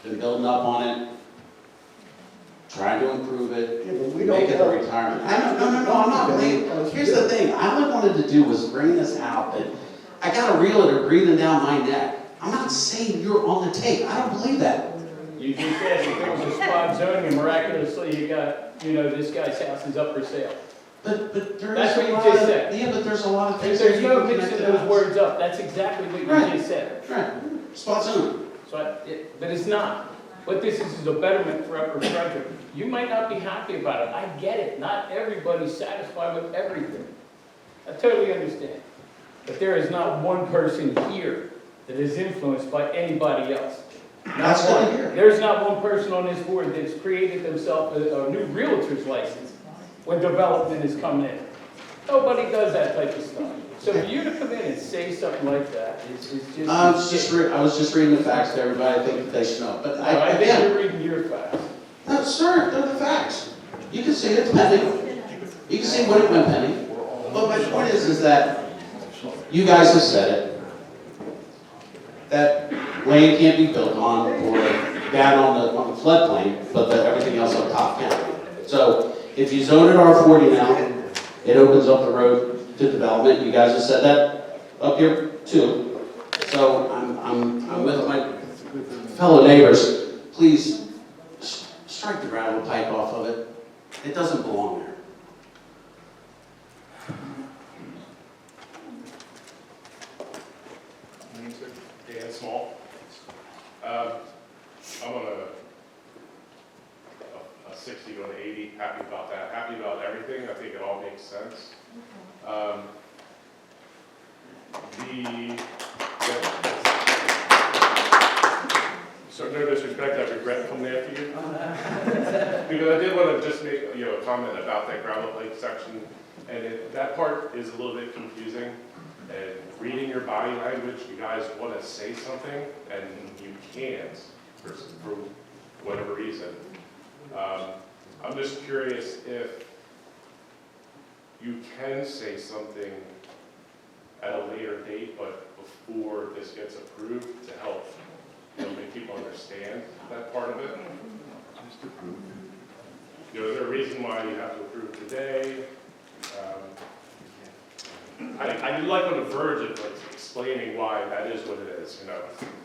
been building up on it, trying to improve it, Yeah, but we make it don't a know. retirement. No, I'm not blaming. Here's the thing, all I wanted to do was bring this out that I got a realtor breathing down my neck. I'm not saying you're on the take, I don't believe that. You just asked if it was a spot zoning and miraculously you got, this guy's house is up for sale. But there That's is what a you lot just of, said. yeah, but there's a lot of things. There's that no you can mixing connect those the words up, that's exactly what you Right. just said. dots. Right, spot zoning. But it's not. What this is a betterment for Upper Frederick. You might not be happy about it, I get it, not everybody's satisfied with everything. I totally understand. But there is not one person here that is influenced by anybody else. Not That's good to one. hear. There's not one person on this board that's created themselves a new realtor's license when development is coming in. Nobody does that type of stuff. So for you to come in and say something like that is just... I was just reading the facts to everybody, I think they should know, but I think again, you're reading your facts. no, sir, they're the facts. You can see it's pending. You can see when it went pending. But my point is that you guys have said it, that land can't be built on or down on the floodplain, but that everything else up top can. So if you zone it R40 now, it opens up the road to development. You guys have said that up here too. So I'm with my fellow neighbors. Please strike the gravel pipe off of it. It doesn't belong there. Dan Small. I'm on a 60 to an 80, happy about that, happy about everything, I think it all makes sense. So no disrespect, I regret coming after you. Because I did want to just make, a comment about that gravel pipe section, and that part is a little bit confusing. And reading your body language, you guys want to say something, and you can't for whatever reason. I'm just curious if you can say something at a later date, but before this gets approved to help make people understand that part of it. Is there a reason why you have to approve today? I'd like on the verge of explaining why that is what it is,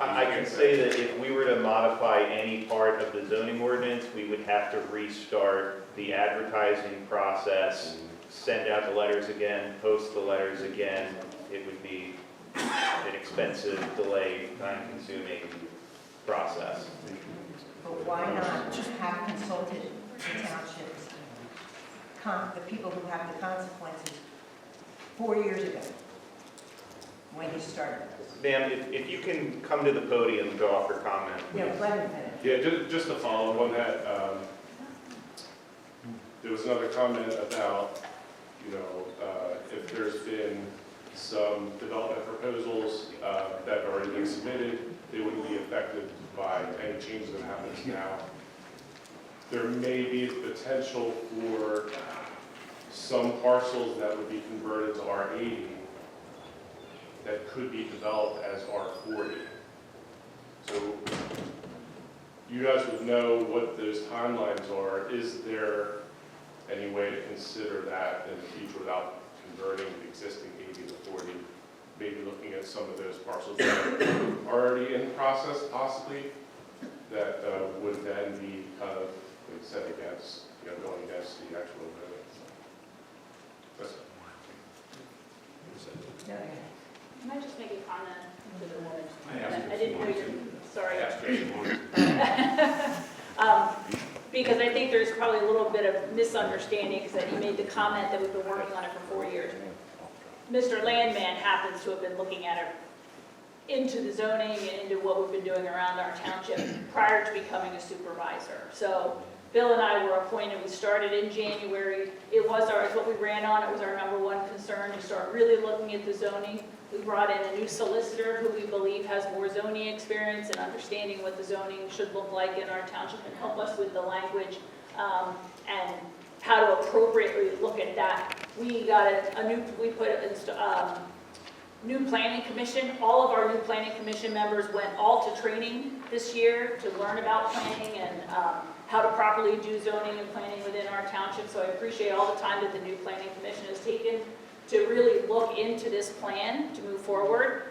I can say that if we were to modify any part of the zoning ordinance, we would have to restart the advertising process, send out the letters again, post the letters again. It would be an expensive, delayed, time-consuming process. But why not just have consulted the townships, the people who have the consequences 4 years ago, when you started this? Ma'am, if you can come to the podium to offer comment, please. Yeah, let him finish. Yeah, just to follow up on that, there was another comment about, if there's been some development proposals that have already been submitted, they wouldn't be affected by any changes that happens now. There may be the potential for some parcels that would be converted to R80 that could be developed as R40. So you guys would know what those timelines are. Is there any way to consider that in the future without converting the existing 80 to 40? Maybe looking at some of those parcels that are already in process, possibly, that would then be kind of set against, going against the actual voting. That's it. Can I just make a comment to the woman? I didn't know you, sorry. Because I think there's probably a little bit of misunderstanding, because that you made the comment that we've been working on it for 4 years. Mr. Landman happens to have been looking at it into the zoning and into what we've been doing around our township prior to becoming a supervisor. So Bill and I were appointed, we started in January. It's what we ran on, it was our #1 concern to start really looking at the zoning. We brought in a new solicitor who we believe has more zoning experience and understanding what the zoning should look like in our township and help us with the language and how to appropriately look at that. We got we put new planning commission. All of our new planning commission members went all to training this year to learn about planning and how to properly do zoning and planning within our township. So I appreciate all the time that the new planning commission has taken to really look into this plan to move forward.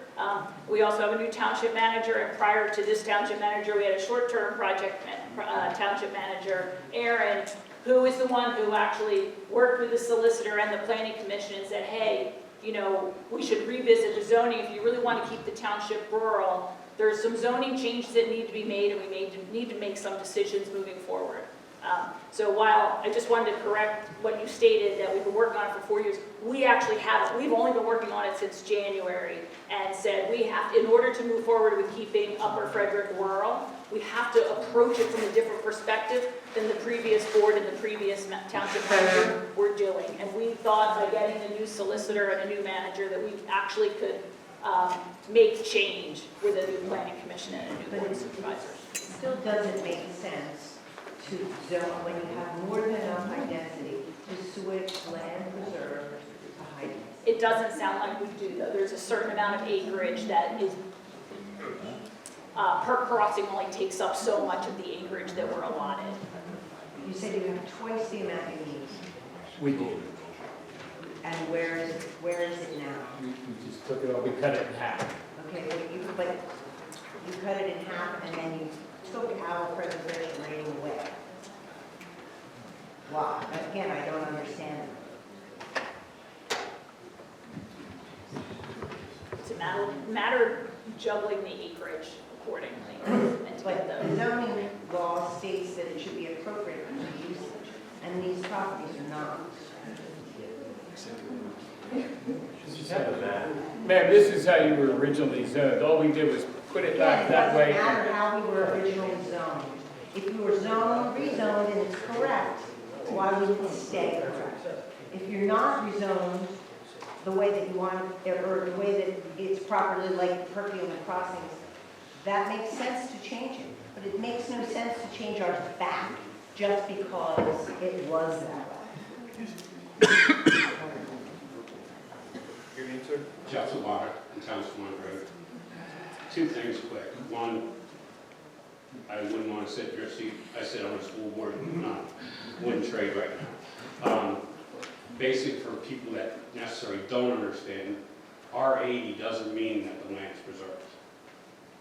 We also have a new township manager, and prior to this township manager, we had a short-term township manager, Aaron, who is the one who actually worked with the solicitor and the planning commission and said, hey, you know, we should revisit the zoning. If you really want to keep the township rural, there's some zoning changes that need to be made, and we need to make some decisions moving forward. So while I just wanted to correct what you stated, that we've been working on it for 4 years, we actually haven't. We've only been working on it since January, and said we have, in order to move forward with keeping Upper Frederick rural, we have to approach it from a different perspective than the previous board and the previous township manager were doing. And we thought by getting a new solicitor and a new manager that we actually could make change with a new planning commission and a new board of supervisors. It still doesn't make sense to zone, when you have more than enough high density, to switch land preserve to high density. It doesn't sound like we do, though. There's a certain amount of acreage that is, per crossing only takes up so much of the acreage that we're allotted. You said you have twice the amount you need, We did. and where is it now? We just took it all, we cut it in half. Okay, but you cut it in half and then you took our preservation rating away. Why? Again, I don't understand. It's a matter of juggling the acreage accordingly. And to But get the the, zoning law states that it should be appropriate for the usage, and these properties are not. Ma'am, this is how you were originally zoned. All we did was put it back that way. It doesn't matter how we were originally zoned. If you were zoned, rezoned, and it's correct, why would it stay correct? If you're not rezoned the way that you want, or the way that it's properly like Perkiomen crossings, that makes sense to change it. But it makes no sense to change ours back just because it was that way. Your name, sir? Jeff Sabata, in Townsend Road. Two things quick. One, I wouldn't want to sit in your seat. I sit on a school board, wouldn't trade right now. Basic for people that necessarily don't understand, R80 doesn't mean that the land's preserved.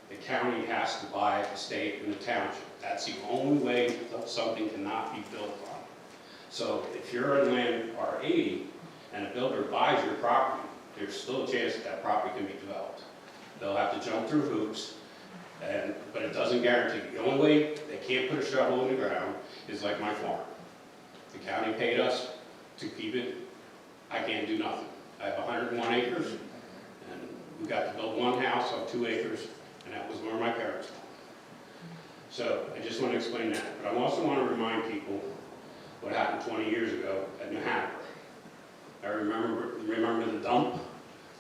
The county has to buy the state and the township. That's the only way that something cannot be built on. So if you're in land R80 and a builder buys your property, there's still a chance that that property can be developed. They'll have to jump through hoops, but it doesn't guarantee. The only way they can't put a shovel in the ground is like my farm. The county paid us to keep it. I can't do nothing. I have 101 acres, and we got to build one house on 2 acres, and that was where my parents lived. So I just want to explain that. But I also want to remind people what happened 20 years ago at New Hampshire. I remember the dump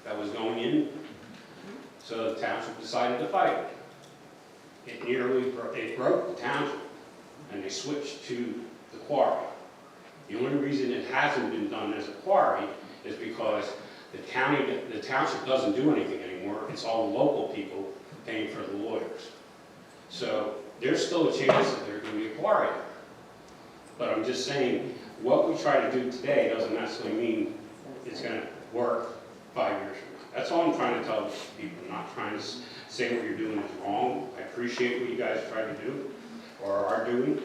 that was going in. So the township decided to fight it. It broke the township, and they switched to the quarry. The only reason it hasn't been done as a quarry is because the township doesn't do anything anymore. It's all local people paying for the lawyers. So there's still a chance that there's going to be a quarry there. But I'm just saying, what we try to do today doesn't necessarily mean it's going to work 5 years from now. That's all I'm trying to tell people. I'm not trying to say what you're doing is wrong. I appreciate what you guys try to do or are doing.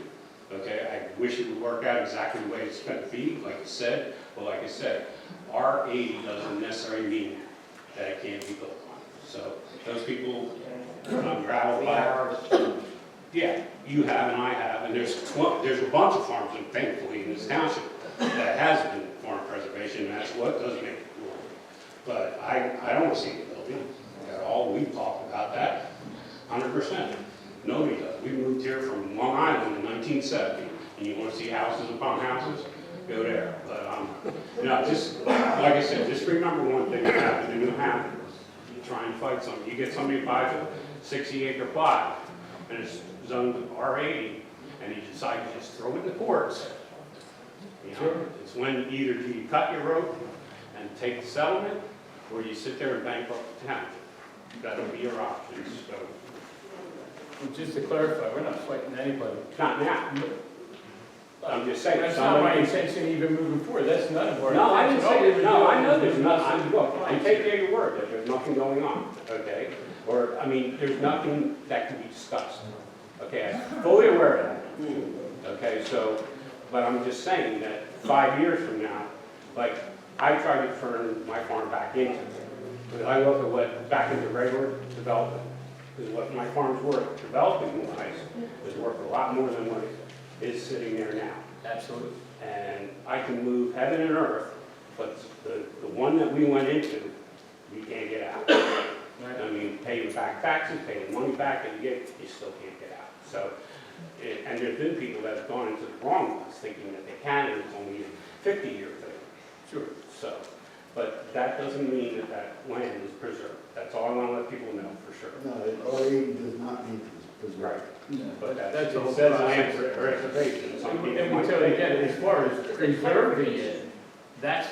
Okay, I wish it would work out exactly the way it's going to be, like I said. But like I said, R80 doesn't necessarily mean that it can't be built on. So those people gravel by. Yeah, you have and I have, and there's a bunch of farms, and thankfully in this township, that has been farm preservation, and that's what does make it cool. But I don't see it building at all. We've talked about that 100%. Nobody does. We moved here from Long Island in 1970, and you want to see houses upon houses, go there. But no, just like I said, just remember one thing that happened in New Hampshire. You try and fight something. You get somebody who buys a 60-acre plot, and it's zoned R80, and you decide to just throw it in the courts. You know, it's when either you cut your rope and take the settlement, or you sit there and bankrupt the town. That'll be your options, so, Just to clarify, we're not fighting anybody. not now. I'm just saying. That's not my somebody- intention even moving forward, that's none of our. No, I didn't say, intention. no, All we I were know doing there's was nothing, look, nothing. I take you at your word that there's nothing going on, okay? Or, I mean, there's nothing that can be discussed, okay? I'm fully aware of that, okay? So, but I'm just saying that 5 years from now, like, I try to turn my farm back into, but I look at what, back into regular development, because what my farm's worth, developing wise, is worth a lot more than what is sitting there now. Absolutely. And I can move heaven and earth, but the one that we went into, we can't get out. I mean, paying back taxes, paying money back that you get, you still can't get out. So, and there's been people that have gone into the wrong ones, thinking that they can, and it's only a 50-year thing. Sure. So, but that doesn't mean that that land is preserved. That's all I want to let people know for sure. No, it already does not need to be Right. preserved. But That's that's, a it whole says process. land reservation. Some people And we might totally think- get it, as far as preserving it, that's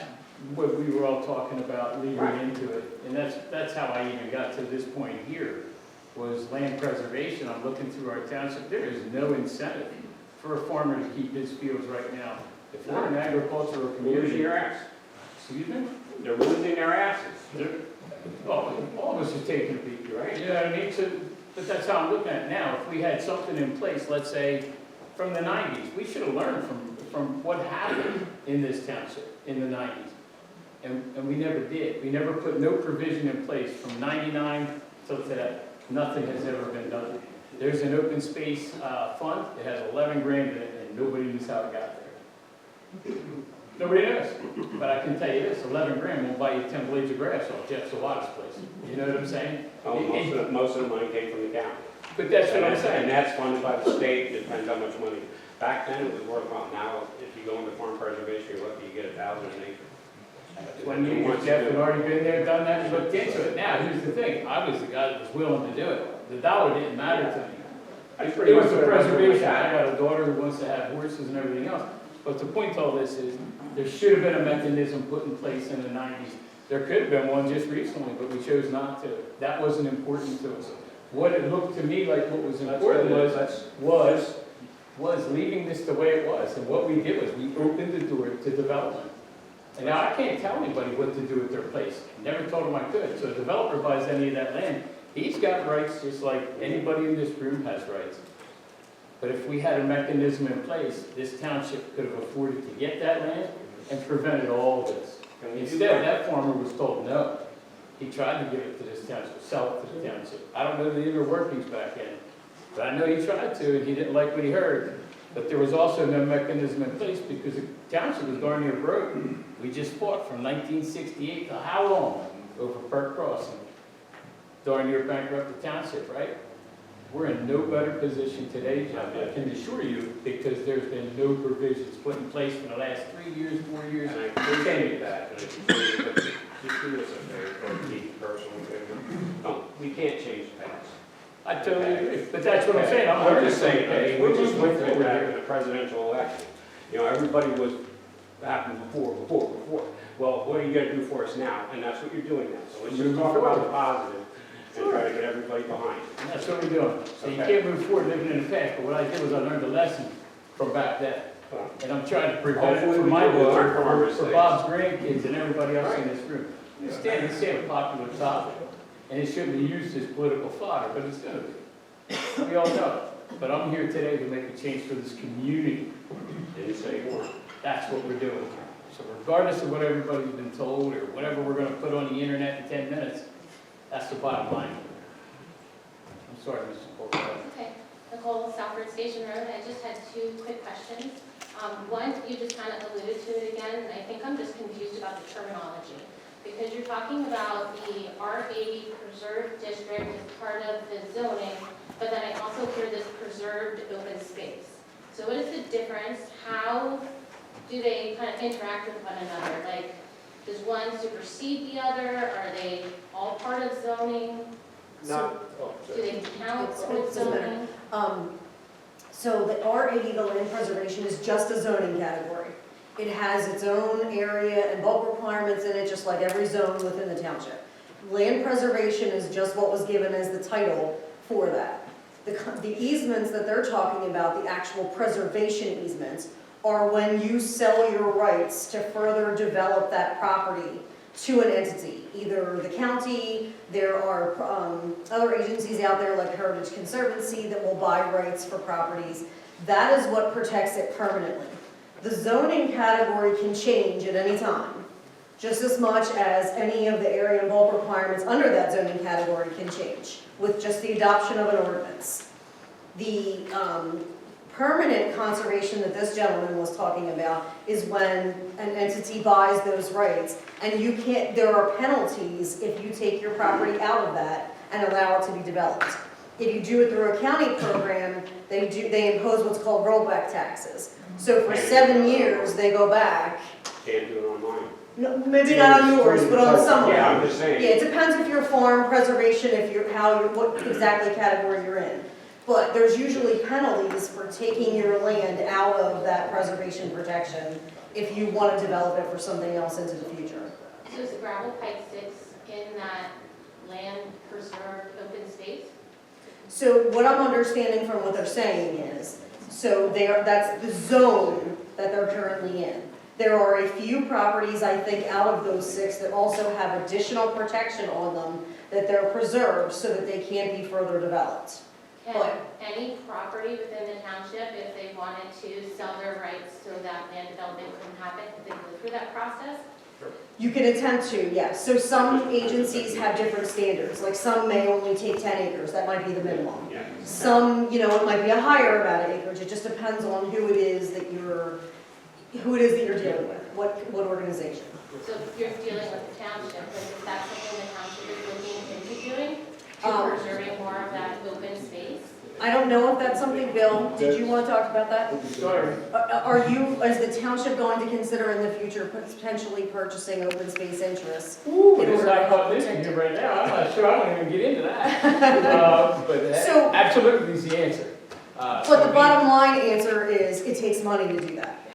what we were all talking about leading Right. into it. And that's how I even got to this point here, was land preservation. I'm looking through our township, there is no incentive for a farmer to keep his fields right now. If we're an agricultural Losing community, your ass. excuse me? They're losing their asses. Well, all of us are taking a beat, right? You know what I mean? So, but that's how I'm looking at it now. If we had something in place, let's say, from the 90s, we should have learned from what happened in this township in the 90s. And we never did. We never put no provision in place from 99 till today. Nothing has ever been done. There's an open space fund. It has 11 grand in it, and nobody knows how it got there. Nobody knows. But I can tell you this, 11 grand won't buy you 10 blades of grass off Jeff Sawada's place. You know what I'm saying? Oh, most of the money came from the county. But that's what I'm And saying. that's funded by the state, it depends how much money. Back then, it was worthwhile. Now, if you go into farm preservation, you're lucky you get 1,000 an acre. 20 years, Jeff had already been there, done that, and looked into it. Now, here's the thing, I was the guy that was willing to do it. The dollar didn't matter to me. That's pretty It was much the what I was doing preservation. with I that. got a daughter who wants to have horses and everything else. But the point to all this is, there should have been a mechanism put in place in the 90s. There could have been one just recently, but we chose not to. That wasn't important to us. What it looked to me like what was important was leaving this the way it was. And what we did was we opened the door to development. And now I can't tell anybody what to do with their place. Never told them I could. So a developer buys any of that land, he's got rights just like anybody in this room has rights. But if we had a mechanism in place, this township could have afforded to get that land and prevented all of this. Instead, that farmer was told no. He tried to give it to this township, sell it to the township. I don't know the inner workings back then, but I know he tried to, and he didn't like what he heard. But there was also no mechanism in place because the township was darn near broke. We just fought from 1968 to how long over Perk Crossing? Darn near bankrupt the township, right? We're in no better position today, Jeff, I can assure you, because there's been no provisions put in place for the last 3 years, 4 years. And I appreciate that, but just do us a favor, or me personally, we can't change the past. I totally agree, but that's what I'm saying, I'm just saying, okay, we just moving went through forward that here. in the presidential election. You know, everybody was, happened before. Well, what are you gonna do for us now? And that's what you're doing now. So let's just Moving talk about the forward. positive and try to get everybody behind it. And that's what we're doing. So you Okay. can't move forward living in the past, but what I did was I learned a lesson from back then. Well, And I'm trying to prevent it Hopefully for we my can learn daughter, from our for mistakes. Bob's grandkids and everybody else in this room. Understand, this is a popular topic, and it shouldn't be used as political fodder, but it's gonna be. We all know it. But I'm here today to make a change for this community. Didn't say more. That's what we're doing. So regardless of what everybody's been told, or whatever we're gonna put on the internet in 10 minutes, that's the bottom line. I'm sorry, Mr. Corporal. Okay, Nicole, Southbridge Station Road, I just had 2 quick questions. One, you just kind of alluded to it again, and I think I'm just confused about the terminology. Because you're talking about the R80 preserved district as part of the zoning, but then I also hear this preserved open space. So what is the difference? How do they kind of interact with one another? Like, does one supersede the other? Are they all part of zoning? Do they count towards Doesn't matter. zoning? So the R80, the land preservation, is just a zoning category. It has its own area and bulk requirements in it, just like every zone within the township. Land preservation is just what was given as the title for that. The easements that they're talking about, the actual preservation easements, are when you sell your rights to further develop that property to an entity, either the county, there are other agencies out there like Heritage Conservancy that will buy rights for properties. That is what protects it permanently. The zoning category can change at any time, just as much as any of the area and bulk requirements under that zoning category can change with just the adoption of an ordinance. The permanent conservation that this gentleman was talking about is when an entity buys those rights, and you can't, there are penalties if you take your property out of that and allow it to be developed. If you do it through a county program, they impose what's called rollback taxes. So for 7 years, they go back. Can't do it online. No, maybe not on yours, but on some of them. Yeah, I'm just saying. Yeah, it depends if you're farm preservation, if you're, what exactly category you're in. But there's usually penalties for taking your land out of that preservation protection if you want to develop it for something else into the future. So is gravel pipe sits in that land preserved open space? So what I'm understanding from what they're saying is, so that's the zone that they're currently in. There are a few properties, I think, out of those 6 that also have additional protection on them that they're preserved so that they can't be further developed. Can any property within the township, if they wanted to sell their rights so that land development couldn't happen, could they go through that process? You can attempt to, yes. So some agencies have different standards, like some may only take 10 acres, that might be the minimum. Yeah. Some, it might be a higher amount of acreage, it just depends on who it is that you're dealing with, what organization. So if you're dealing with the township, like is that something the township is looking into doing? To preserving more of that open space? I don't know if that's something, Bill, did you want to talk about that? Sorry. Are you, is the township going to consider in the future potentially purchasing open space interests? Ooh, In this order to I caught help this protect in it? here right now, I'm not sure, I don't even get into that. But So- absolutely is the answer. But the bottom line answer is, it takes money to do that.